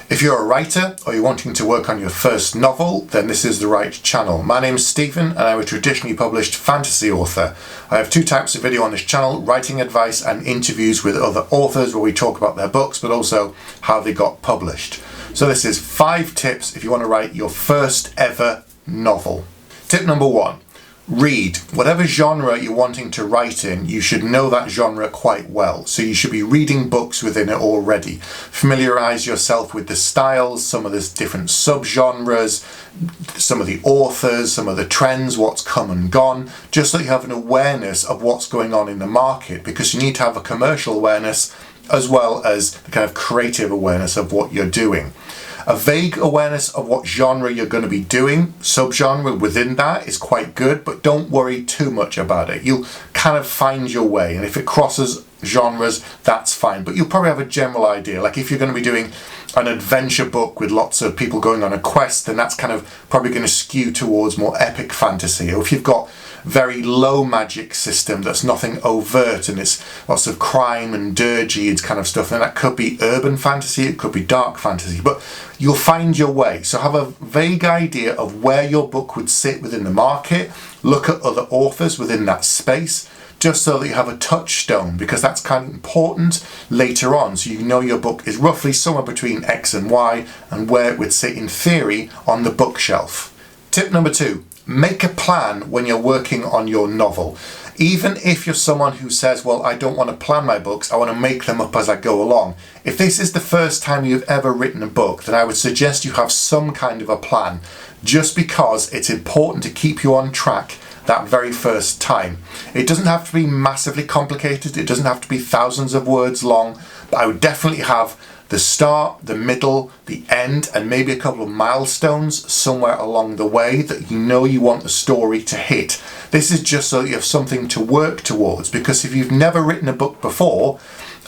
If you're a writer or you're wanting to work on your first novel, then this is the right channel. My name's Stephen and I'm a traditionally published fantasy author. I have two types of video on this channel: writing advice and interviews with other authors where we talk about their books but also how they got published. So this is 5 tips if you want to write your first ever novel. Tip number 1. Read. Whatever genre you're wanting to write in, you should know that genre quite well. So you should be reading books within it already. Familiarize yourself with the styles, some of the different subgenres, some of the authors, some of the trends, what's come and gone, just so you have an awareness of what's going on in the market, because you need to have a commercial awareness as well as the kind of creative awareness of what you're doing. A vague awareness of what genre you're going to be doing, subgenre within that, is quite good, but don't worry too much about it. You'll kind of find your way, and if it crosses genres, that's fine, but you'll probably have a general idea. Like if you're going to be doing an adventure book with lots of people going on a quest, then that's kind of probably going to skew towards more epic fantasy. Or if you've got very low magic system that's nothing overt and it's lots of crime and dirgy and kind of stuff, then that could be urban fantasy, it could be dark fantasy, but you'll find your way. So have a vague idea of where your book would sit within the market. Look at other authors within that space, just so that you have a touchstone, because that's kind of important later on, so you know your book is roughly somewhere between X and Y and where it would sit in theory on the bookshelf. Tip number 2. Make a plan when you're working on your novel. Even if you're someone who says, well, I don't want to plan my books, I want to make them up as I go along. If this is the first time you've ever written a book, then I would suggest you have some kind of a plan, just because it's important to keep you on track that very first time. It doesn't have to be massively complicated, it doesn't have to be thousands of words long, but I would definitely have the start, the middle, the end, and maybe a couple of milestones somewhere along the way that you know you want the story to hit. This is just so that you have something to work towards, because if you've never written a book before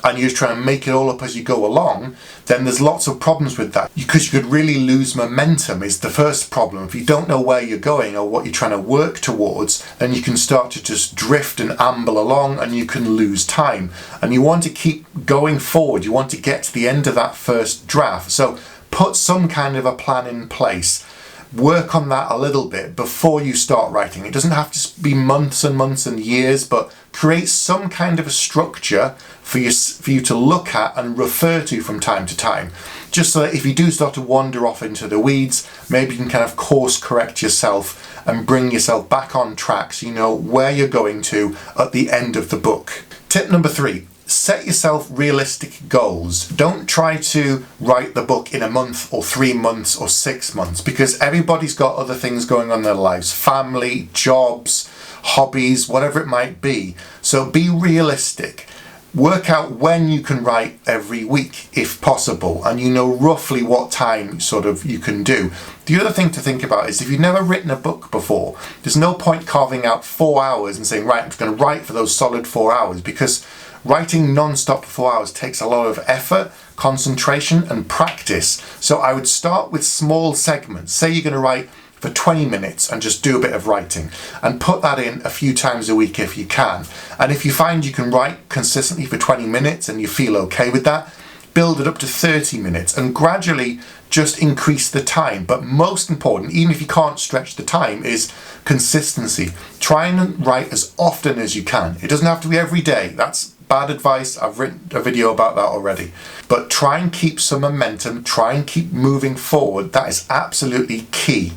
and you're just trying to make it all up as you go along, then there's lots of problems with that, because you could really lose momentum is the first problem. If you don't know where you're going or what you're trying to work towards, then you can start to just drift and amble along and you can lose time. And you want to keep going forward, you want to get to the end of that first draft. So put some kind of a plan in place. Work on that a little bit before you start writing. It doesn't have to be months and months and years, but create some kind of a structure for you to look at and refer to from time to time, just so that if you do start to wander off into the weeds, maybe you can kind of course correct yourself and bring yourself back on track so you know where you're going to at the end of the book. Tip number 3. Set yourself realistic goals. Don't try to write the book in a month or 3 months or 6 months, because everybody's got other things going on in their lives, family, jobs, hobbies, whatever it might be. So be realistic. Work out when you can write every week if possible, and you know roughly what time you can do. The other thing to think about is if you've never written a book before, there's no point carving out 4 hours and saying, right, I'm just going to write for those solid 4 hours, because writing non-stop for 4 hours takes a lot of effort, concentration and practice. So I would start with small segments. Say you're going to write for 20 minutes and just do a bit of writing, and put that in a few times a week if you can. And if you find you can write consistently for 20 minutes and you feel okay with that, build it up to 30 minutes and gradually just increase the time. But most important, even if you can't stretch the time, is consistency. Try and write as often as you can. It doesn't have to be every day. That's bad advice. I've written a video about that already. But try and keep some momentum. Try and keep moving forward. That is absolutely key.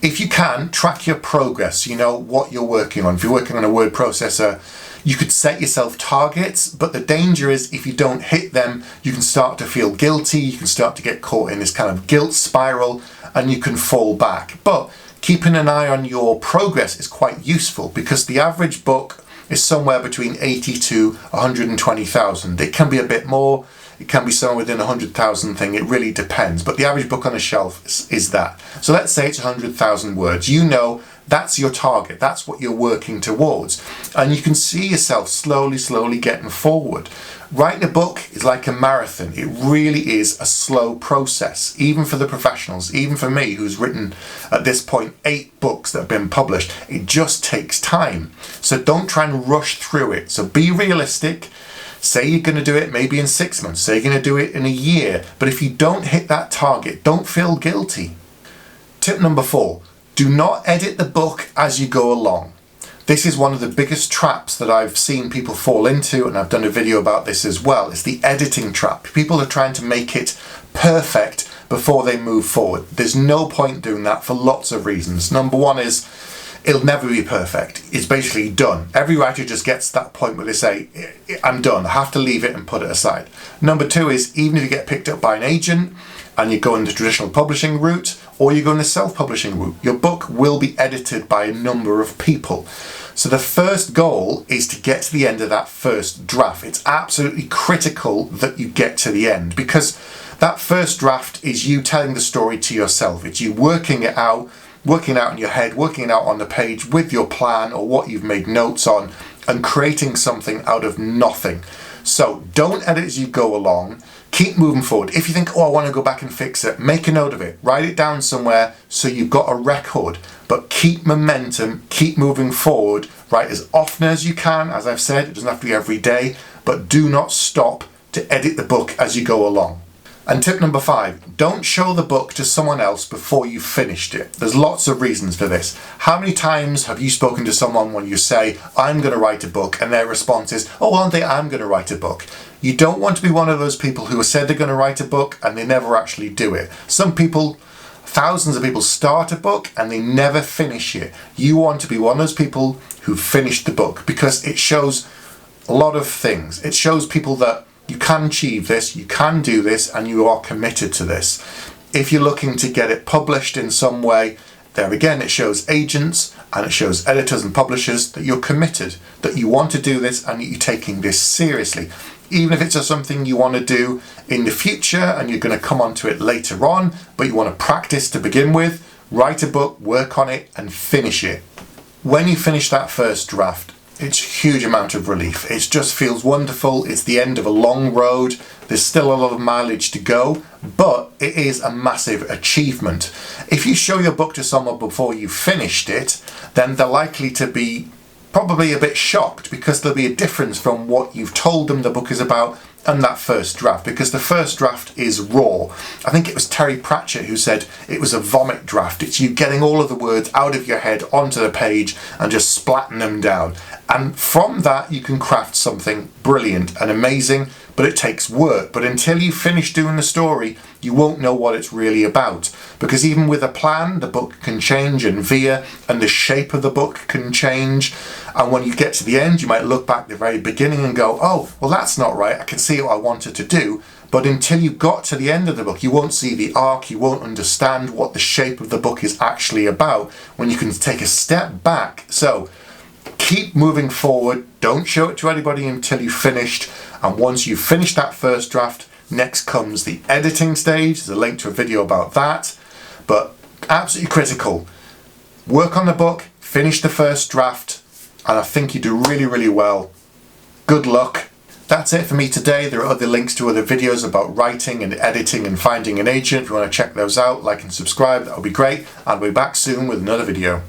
If you can, track your progress. You know what you're working on. If you're working on a word processor, you could set yourself targets, but the danger is if you don't hit them, you can start to feel guilty, you can start to get caught in this kind of guilt spiral, and you can fall back. But keeping an eye on your progress is quite useful, because the average book is somewhere between 80 to 120,000. It can be a bit more, it can be somewhere within 100,000 thing, it really depends. But the average book on the shelf is that. So let's say it's 100,000 words. You know that's your target, that's what you're working towards. And you can see yourself slowly getting forward. Writing a book is like a marathon. It really is a slow process, even for the professionals, even for me, who's written at this point 8 books that have been published. It just takes time. So don't try and rush through it. So be realistic. Say you're going to do it maybe in 6 months, say you're going to do it in a year, but if you don't hit that target, don't feel guilty. Tip number 4, do not edit the book as you go along. This is one of the biggest traps that I've seen people fall into, and I've done a video about this as well. It's the editing trap. People are trying to make it perfect before they move forward. There's no point doing that for lots of reasons. Number 1 is it'll never be perfect. It's basically done. Every writer just gets to that point where they say, I'm done, I have to leave it and put it aside. Number 2 is even if you get picked up by an agent and you go in the traditional publishing route or you go in the self-publishing route, your book will be edited by a number of people. So the first goal is to get to the end of that first draft. It's absolutely critical that you get to the end, because that first draft is you telling the story to yourself. It's you working it out in your head, working it out on the page with your plan or what you've made notes on, and creating something out of nothing. So don't edit as you go along. Keep moving forward. If you think, oh, I want to go back and fix it, make a note of it. Write it down somewhere so you've got a record. But keep momentum, keep moving forward. Write as often as you can. As I've said, it doesn't have to be every day, but do not stop to edit the book as you go along. And tip number 5, don't show the book to someone else before you've finished it. There's lots of reasons for this. How many times have you spoken to someone when you say, I'm going to write a book, and their response is, oh, one day I'm going to write a book. You don't want to be one of those people who have said they're going to write a book and they never actually do it. Some people, thousands of people start a book and they never finish it. You want to be one of those people who finished the book, because it shows a lot of things. It shows people that you can achieve this, you can do this, and you are committed to this. If you're looking to get it published in some way, there again, it shows agents and it shows editors and publishers that you're committed, that you want to do this and that you're taking this seriously. Even if it's just something you want to do in the future and you're going to come onto it later on, but you want to practice to begin with, write a book, work on it, and finish it. When you finish that first draft, it's a huge amount of relief. It just feels wonderful. It's the end of a long road. There's still a lot of mileage to go, but it is a massive achievement. If you show your book to someone before you've finished it, then they're likely to be probably a bit shocked, because there'll be a difference from what you've told them the book is about and that first draft, because the first draft is raw. I think it was Terry Pratchett who said it was a vomit draft. It's you getting all of the words out of your head onto the page and just splatting them down. And from that you can craft something brilliant and amazing, but it takes work. But until you finish doing the story, you won't know what it's really about. Because even with a plan, the book can change and veer, and the shape of the book can change. And when you get to the end, you might look back at the very beginning and go, oh, well, that's not right. I can see what I wanted to do. But until you got to the end of the book, you won't see the arc, you won't understand what the shape of the book is actually about when you can take a step back. So keep moving forward. Don't show it to anybody until you've finished. And once you've finished that first draft, next comes the editing stage. There's a link to a video about that. But absolutely critical. Work on the book, finish the first draft, and I think you do really, really well. Good luck. That's it for me today. There are other links to other videos about writing and editing and finding an agent. If you want to check those out, like and subscribe, that would be great. I'll be back soon with another video.